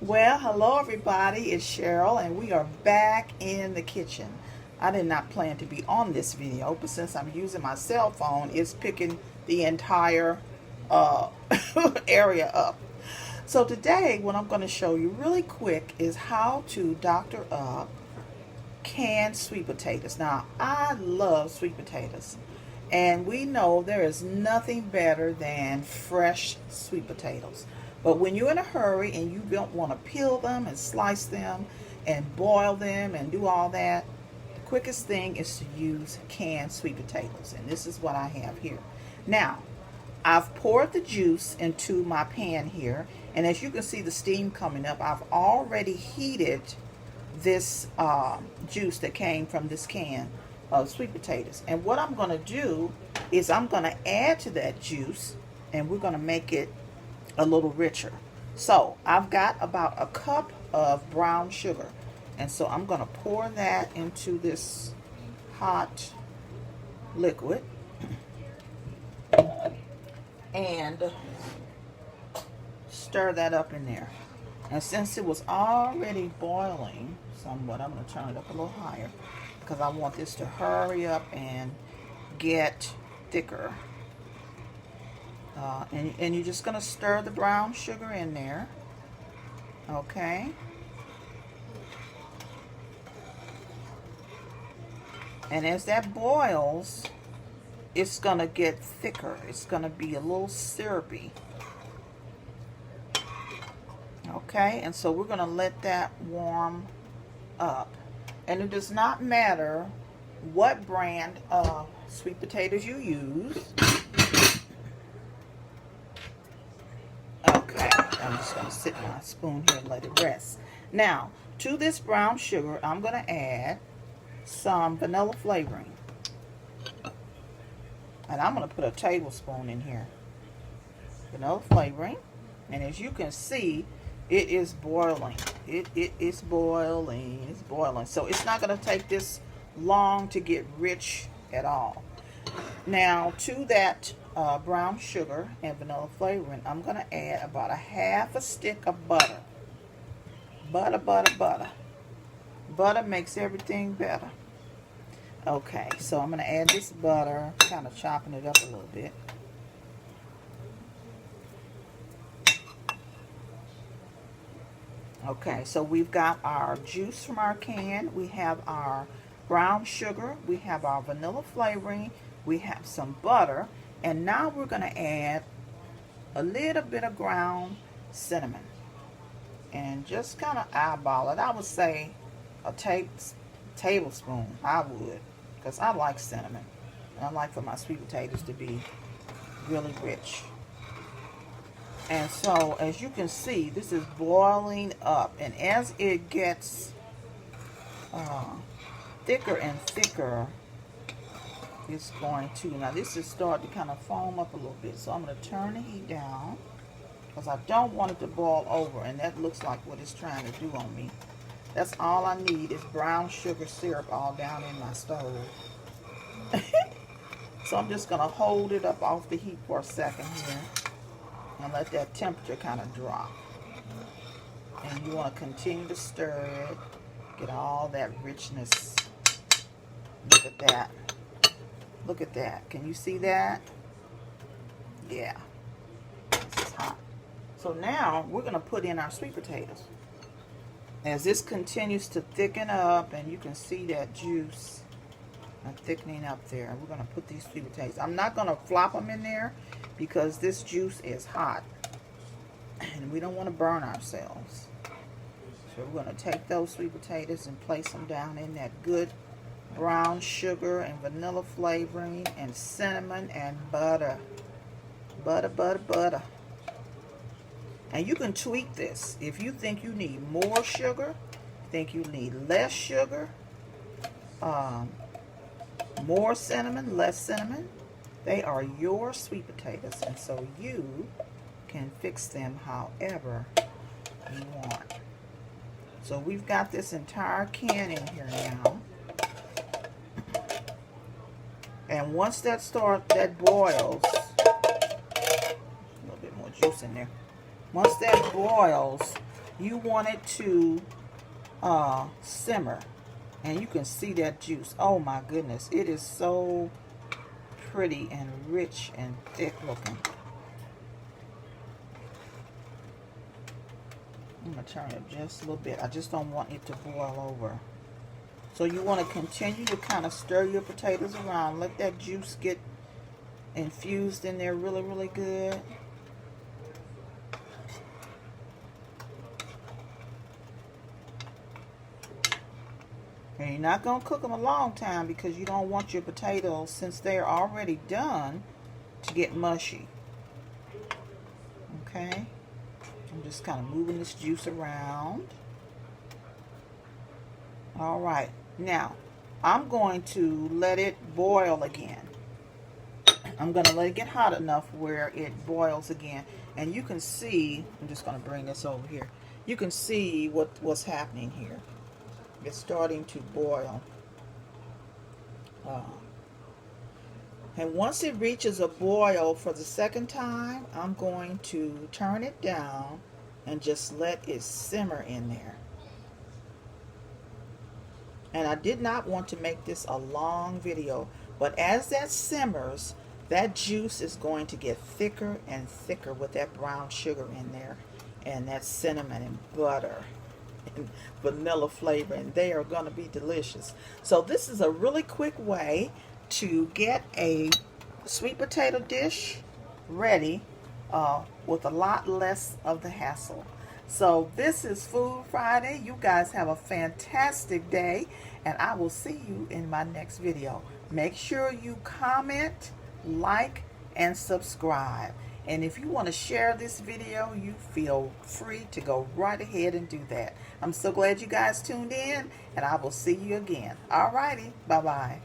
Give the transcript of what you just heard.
Well, hello everybody, it's Cheryl and we are back in the kitchen. I did not plan to be on this video, but since I'm using my cell phone, it's picking the entire area up. So today, what I'm going to show you really quick is how to doctor up canned sweet potatoes. Now, I love sweet potatoes, and we know there is nothing better than fresh sweet potatoes. But when you're in a hurry and you don't want to peel them and slice them and boil them and do all that, the quickest thing is to use canned sweet potatoes. And this is what I have here. Now, I've poured the juice into my pan here, and as you can see the steam coming up, I've already heated this juice that came from this can of sweet potatoes. And what I'm going to do is I'm going to add to that juice, and we're going to make it a little richer. So I've got about a cup of brown sugar, and so I'm going to pour that into this hot liquid and stir that up in there. And since it was already boiling somewhat, I'm going to turn it up a little higher because I want this to hurry up and get thicker. And you're just going to stir the brown sugar in there. Okay. And as that boils, it's going to get thicker. It's going to be a little syrupy. Okay, and so we're going to let that warm up. And it does not matter what brand of sweet potatoes you use. Okay, I'm just going to sit my spoon here and let it rest. Now, to this brown sugar, I'm going to add some vanilla flavoring. And I'm going to put a tablespoon in here. Vanilla flavoring. And as you can see, it is boiling. It is boiling. It's boiling. So it's not going to take this long to get rich at all. Now, to that brown sugar and vanilla flavoring, I'm going to add about a half a stick of butter. Butter, butter, butter. Butter makes everything better. Okay, so I'm going to add this butter, kind of chopping it up a little bit. Okay, so we've got our juice from our can, we have our brown sugar, we have our vanilla flavoring, we have some butter, and now we're going to add a little bit of ground cinnamon. And just kind of eyeball it. I would say a tablespoon, I would, because I like cinnamon. And I like for my sweet potatoes to be really rich. And so, as you can see, this is boiling up. And as it gets thicker and thicker, it's going to, now this is starting to kind of foam up a little bit. So I'm going to turn the heat down because I don't want it to boil over. And that looks like what it's trying to do on me. That's all I need is brown sugar syrup all down in my stove. So I'm just going to hold it up off the heat for a second here. And let that temperature kind of drop. And you want to continue to stir it. Get all that richness. Look at that. Look at that. Can you see that? Yeah. This is hot. So now we're going to put in our sweet potatoes. As this continues to thicken up, and you can see that juice thickening up there, we're going to put these sweet potatoes. I'm not going to flop them in there because this juice is hot and we don't want to burn ourselves. So we're going to take those sweet potatoes and place them down in that good brown sugar and vanilla flavoring and cinnamon and butter. Butter, butter, butter. And you can tweak this. If you think you need more sugar, think you need less sugar, more cinnamon, less cinnamon, they are your sweet potatoes, and so you can fix them however you want. So we've got this entire can in here now. And once that boils, a little bit more juice in there. Once that boils, You want it to simmer. And you can see that juice. Oh my goodness. It is so pretty and rich and thick looking. I'm going to turn it just a little bit. I just don't want it to boil over. So you want to continue to kind of stir your potatoes around. Let that juice get infused in there really, really good. And you're not going to cook them a long time because you don't want your potatoes, since they're already done, to get mushy. Okay? I'm just kind of moving this juice around. Alright. Now, I'm going to let it boil again. I'm going to let it get hot enough where it boils again. And you can see, I'm just going to bring this over here. You can see what's happening here. It's starting to boil. And once it reaches a boil for the second time, I'm going to turn it down and just let it simmer in there. And I did not want to make this a long video, but as that simmers, that juice is going to get thicker and thicker with that brown sugar in there, and that cinnamon and butter and vanilla flavor, and they are going to be delicious. So this is a really quick way to get a sweet potato dish ready with a lot less of the hassle. So this is Food Friday. You guys have a fantastic day, and I will see you in my next video. Make sure you comment, like, and subscribe. And if you want to share this video, you feel free to go right ahead and do that. I'm so glad you guys tuned in, and I will see you again. Alrighty, bye-bye.